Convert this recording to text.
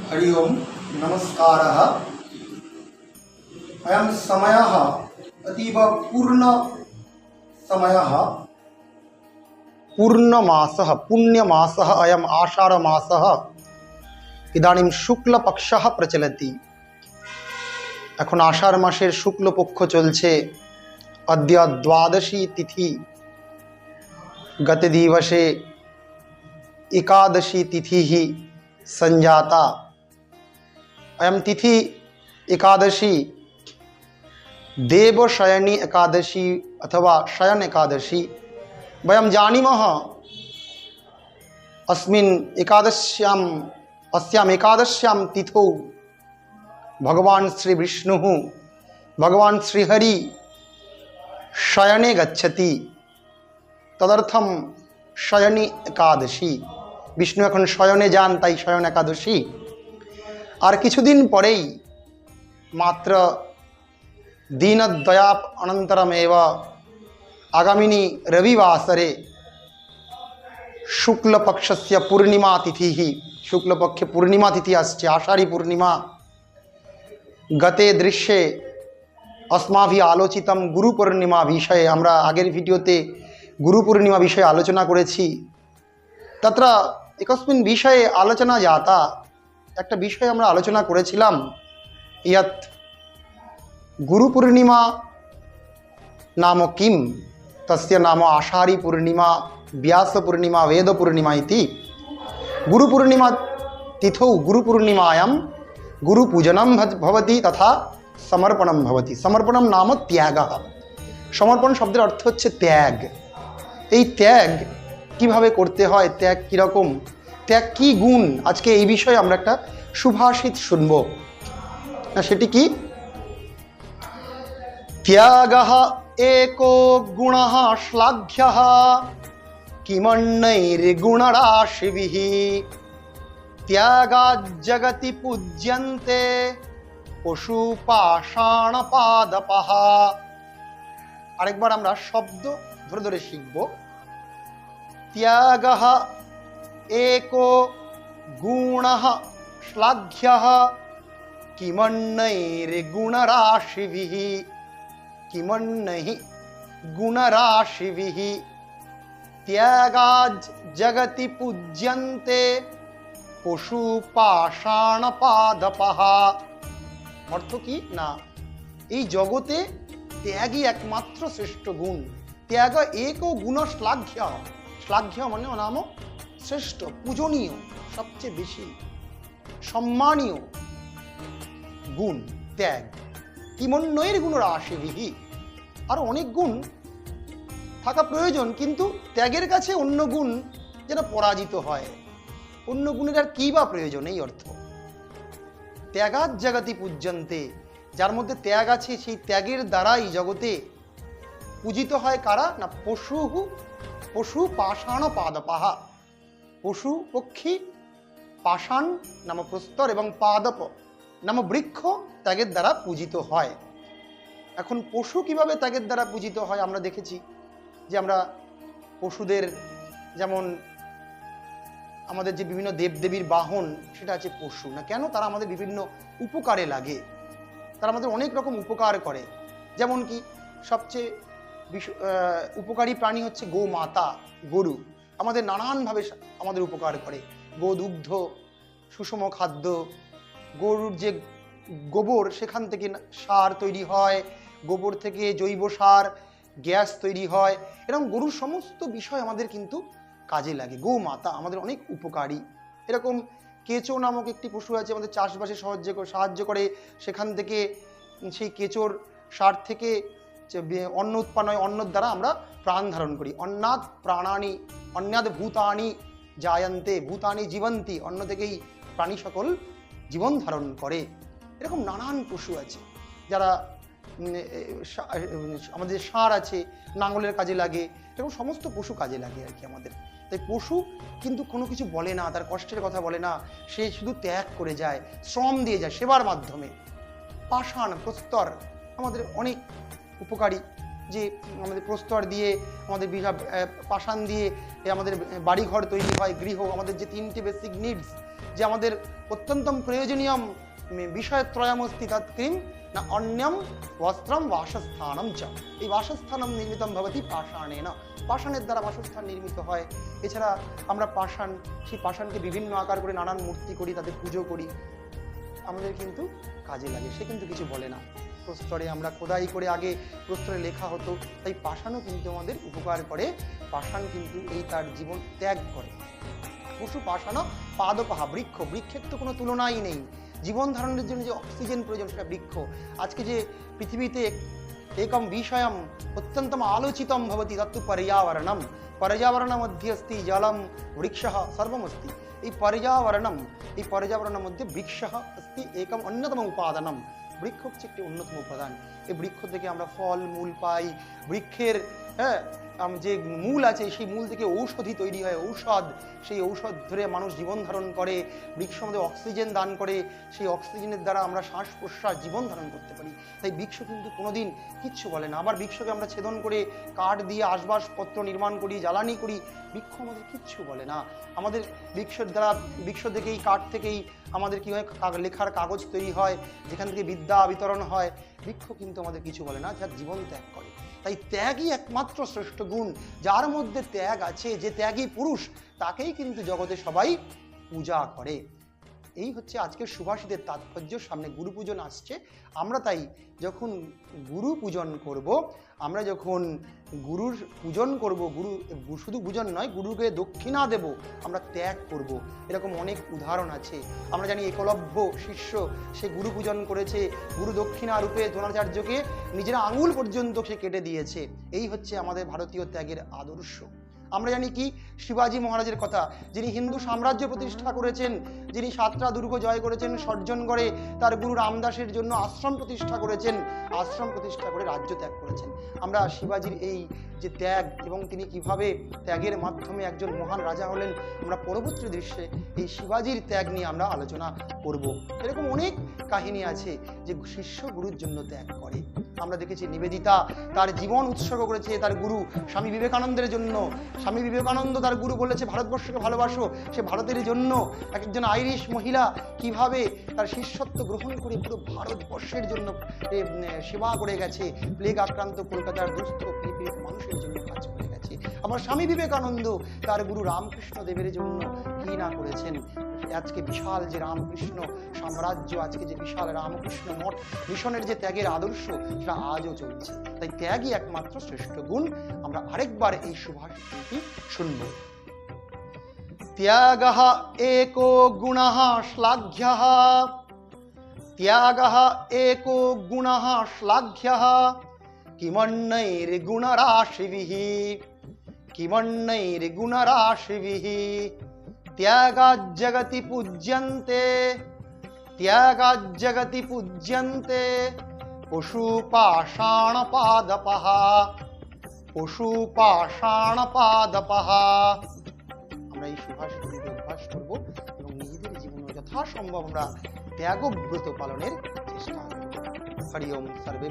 हरि ओम नमस्कारः। अयं समयः अतीव पूर्ण समयः, पूर्णमासः पुण्यमासः अयम् आषाढमासः इदानीं शुक्लपक्षः प्रचलति। এখন আষাঢ় মাসের শুক্লপক্ষ চলছে। अद्य द्वादशी तिथि, गते दिवसे एकादशी तिथिः संजाता। अयं तिथि एकादशी देवशयनी एकादशी अथवा शयन एकादशी वयं जानीमः। अस्मिन् अस्याम् एकादश्यां तिथौ भगवान् श्री विष्णुः भगवान् श्रीहरि शयने गच्छति, तदर्थम शयनी एकादशी। विष्णु এখন শয়নে যান, তাই শয়ন একাদশী। আর কিছুদিন পরেই মাত্র দিনদ্বয়াপ অনন্তরমেব আগামিনী রবিবাসরে শুক্লপক্ষস্য পূর্ণিমা তিথিः। শুক্লপক্ষে পূর্ণিমা তিথি আসছে, আষাঢ়ী পূর্ণিমা। গতে দৃশ্যে अस्माभिः आलोचितम गुरु पूर्णिमा विषये আমরা আগের ভিডিওতে गुरु पूर्णिमा বিষয়ে আলোচনা করেছি। तत्र एकस्मिन् विषये आलोचना जाता, একটা বিষয়ে আমরা আলোচনা করেছিলাম। यत् गुरु पूर्णिमा नाम किं, तस्य नाम आषाढी पूर्णिमा, व्यास पूर्णिमा, वेद पूर्णिमा इति। गुरु पूर्णिमा तिथौ गुरु पूर्णिमायां गुरु पूजनं भवति तथा समर्पणम भवति। समर्पणम नाम त्यागः। समर्पण शब्देर अर्थ হচ্ছে ত্যাগ। এই ত্যাগ কিভাবে করতে হয়, ত্যাগ কীরকম, ত্যাগ কি গুণ, আজকে এই বিষয়ে আমরা একটা সুভাষিত শুনব। সেটি কি? ত্যাগः एको गुणः श्लाघ्यः किमन्यैर्गुणराशिभिः त्यागाज्जगति पूज्यन्ते पशु पाषाण पादपः। আরেকবার আমরা শব্দ ধরে ধরে শিখব। त्यागः एको गुणः श्लाघ्यः किमन्यैर्गुणराशिभिः किमन्यैः गुणराशिभिः त्यागाज् जगति पूज्यन्ते पशु पाषाण पादपः। অর্থ কি না, এই জগতে ত্যাগই একমাত্র শ্রেষ্ঠ গুণ। ত্যাগ এক গুণ শ্লাঘ্য। শ্লাঘ্য মানে নাম শ্রেষ্ঠ, পূজনীয়, সবচেয়ে বেশি সম্মানীয় গুণ ত্যাগ। কিমন্যের গুণ রাশিবিহি, আরো অনেক গুণ থাকা প্রয়োজন, কিন্তু ত্যাগের কাছে অন্য গুণ যেন পরাজিত হয়। অন্য গুণের আর কি বা প্রয়োজন, এই অর্থ। ত্যাগাৎ জগতি পূজ্যন্তে, যার মধ্যে ত্যাগ আছে সেই ত্যাগের দ্বারাই জগতে পূজিত হয় কারা না, পশু পাষাণ পাদপাহা। পশু পক্ষী, পাষাণ নাম প্রস্তর এবং পাদপ নাম বৃক্ষ ত্যাগের দ্বারা পূজিত হয়। এখন পশু কিভাবে ত্যাগের দ্বারা পূজিত হয় আমরা দেখেছি, যে আমরা পশুদের, যেমন আমাদের যে বিভিন্ন দেবদেবীর বাহন সেটা আছে পশু। না কেন? তারা আমাদের বিভিন্ন উপকারে লাগে, তারা আমাদের অনেক রকম উপকার করে। যেমন কি সবচেয়ে উপকারী প্রাণী হচ্ছে গোমাতা, গরু। আমাদের নানানভাবে আমাদের উপকার করে। গোদুগ্ধ সুষম খাদ্য, গরুর যে গোবর সেখান থেকে সার তৈরি হয়, গোবর থেকে জৈব সার, গ্যাস তৈরি হয়। এরকম গরুর সমস্ত বিষয় আমাদের কিন্তু কাজে লাগে। গোমাতা আমাদের অনেক উপকারী। এরকম কেঁচো নামক একটি পশু আছে, আমাদের চাষবাসে সাহায্য করে। সেখান থেকে সেই কেঁচোর সার থেকে অন্ন উৎপন্ন হয়, অন্নের দ্বারা আমরা প্রাণ ধারণ করি। অন্নাদ প্রাণানি, অন্নাদ ভূতানি জায়ন্তে ভূতানি জীবন্তি, অন্ন থেকেই প্রাণী সকল জীবন ধারণ করে। এরকম নানান পশু আছে যারা, আমাদের ষাঁড় আছে নাঙলের কাজে লাগে। এরকম সমস্ত পশু কাজে লাগে আর কি আমাদের। তাই পশু কিন্তু কোনো কিছু বলে না, তার কষ্টের কথা বলে না, সে শুধু ত্যাগ করে যায়, শ্রম দিয়ে যায় সেবার মাধ্যমে। পাষাণ প্রস্তর আমাদের অনেক উপকারী, যে আমাদের প্রস্তর দিয়ে, আমাদের পাষাণ দিয়ে আমাদের বাড়িঘর তৈরি হয়, গৃহ, আমাদের যে তিনটে বেসিক নিডস, যে আমাদের অত্যন্তম প্রয়োজনীয়ম বিষয়ত্রয়মস্তি তৎক্রিম না অন্যম বস্ত্রম বাসস্থানম চ। এই বাসস্থানম নির্মিতম ভবতি পাষাণেন, পাষাণের দ্বারা বাসস্থান নির্মিত হয়। এছাড়া আমরা পাষাণ, সেই পাষাণকে বিভিন্ন আকার করে নানান মূর্তি করি, তাদের পুজো করি, আমাদের কিন্তু কাজে লাগে। সে কিন্তু কিছু বলে না। প্রস্তরে আমরা খোদাই করে, আগে প্রস্তরে লেখা হতো, তাই পাষাণও কিন্তু আমাদের উপকার করে। পাষাণ কিন্তু এই তার জীবন ত্যাগ করে। পশু পাষাণ পাদপাহা, বৃক্ষ, বৃক্ষের তো কোনো তুলনাই নেই। জীবন ধারণের জন্য যে অক্সিজেন প্রয়োজন সেটা বৃক্ষ। আজকে যে পৃথিবীতে একম বিষয়ম অত্যন্তম আলোচিতম ভবতি তত্তু পর্যাবরণম, পর্যাবরণের মধ্যে অস্তি জলম বৃক্ষঃ সর্বমস্তি। এই পর্যাবরণের মধ্যে বৃক্ষঃ অস্তি একম অন্যতম উপাদানম। বৃক্ষ হচ্ছে একটি অন্যতম উপাদান। এই বৃক্ষ থেকে আমরা ফল মূল পাই। বৃক্ষের যে মূল আছে, সেই মূল থেকে ঔষধি তৈরি হয়, ঔষধ। সেই ঔষধ ধরে মানুষ জীবন ধারণ করে। বৃক্ষ আমাদের অক্সিজেন দান করে, সেই অক্সিজেনের দ্বারা আমরা শ্বাস প্রশ্বাস জীবন ধারণ করতে পারি। তাই বৃক্ষ কিন্তু কোনোদিন কিচ্ছু বলে না। আবার বৃক্ষকে আমরা ছেদন করে কাঠ দিয়ে আসবাবপত্র নির্মাণ করি, জ্বালানি করি, বৃক্ষ আমাদের কিচ্ছু বলে না। আমাদের বৃক্ষের দ্বারা, বৃক্ষ থেকেই, কাঠ থেকেই আমাদের কি হয়, লেখার কাগজ তৈরি হয়, যেখান থেকে বিদ্যা বিতরণ হয়। বৃক্ষ কিন্তু আমাদের কিছু বলে না, যার জীবন ত্যাগ করে। তাই ত্যাগই একমাত্র শ্রেষ্ঠ গুণ। যার মধ্যে ত্যাগ আছে, যে ত্যাগী পুরুষ, তাকেই কিন্তু জগতে সবাই পূজা করে। এই হচ্ছে আজকের সুভাষিতের তাৎপর্য। সামনে গুরু পূজন আসছে। আমরা তাই যখন গুরু পূজন করব, আমরা যখন গুরুর পূজন করব, গুরু শুধু পূজন নয়, গুরুকে দক্ষিণা দেব, আমরা ত্যাগ করব। এরকম অনেক উদাহরণ আছে। আমরা জানি একলব্য শিষ্য, সে গুরু পূজন করেছে, গুরু দক্ষিণা রূপে দ্রোণাচার্যকে নিজের আঙুল পর্যন্ত সে কেটে দিয়েছে। এই হচ্ছে আমাদের ভারতীয় ত্যাগের আদর্শ। আমরা জানি কি শিবাজী মহারাজের কথা, যিনি হিন্দু সাম্রাজ্য প্রতিষ্ঠা করেছেন, যিনি 7টা দুর্গ জয় করেছেন, সর্জনগড়ে তার গুরু রামদাসের জন্য আশ্রম প্রতিষ্ঠা করেছেন, আশ্রম প্রতিষ্ঠা করে রাজ্য ত্যাগ করেছেন। আমরা শিবাজীর এই যে ত্যাগ এবং তিনি কিভাবে ত্যাগের মাধ্যমে একজন মহান রাজা হলেন, আমরা পরবর্তী দৃশ্যে এই শিবাজীর ত্যাগ নিয়ে আমরা আলোচনা করব। এরকম অনেক কাহিনী আছে যে শিষ্য গুরুর জন্য ত্যাগ করে। আমরা দেখেছি নিবেদিতা তার জীবন উৎসর্গ করেছে তার গুরু স্বামী বিবেকানন্দের জন্য। স্বামী বিবেকানন্দ তার গুরু বলেছে ভারতবর্ষকে ভালোবাসো, সে ভারতের জন্য। একজন আইরিশ মহিলা কিভাবে তার শিষ্যত্ব গ্রহণ করে পুরো ভারতবর্ষের জন্য সেবা করে গেছে, প্লেগ আক্রান্ত কলকাতার দুস্থ পীড়িত মানুষের জন্য কাজ করে গেছে। আবার স্বামী বিবেকানন্দ তার গুরু রামকৃষ্ণ দেবের জন্য কি না করেছেন। আজকে বিশাল যে রামকৃষ্ণ সাম্রাজ্য, আজকে যে বিশাল রামকৃষ্ণ মঠ মিশনের যে ত্যাগের আদর্শ, সেটা আজও চলছে। তাই ত্যাগই একমাত্র শ্রেষ্ঠ গুণ। আমরা আরেকবার এই সুভাষিতটি শুনব। ত্যাগঃ একো গুণঃ শ্লাঘ্যঃ, ত্যাগঃ একো গুণঃ শ্লাঘ্যঃ, কিমন্যৈর্গুণরাশিভিঃ, কিমন্যৈর্গুণরাশিভিঃ, ত্যাগাজ্জগতি পূজ্যন্তে, ত্যাগাজ্জগতি পূজ্যন্তে পশুপাষাণপাদপঃ, পশুপাষাণপাদপঃ। আমরা এই সুভাষিতটি অভ্যাস করব এবং নিজেদের জীবনে যথাসম্ভব আমরা ত্যাগব্রত পালনের চেষ্টা করব। হরি ওম। সর্বে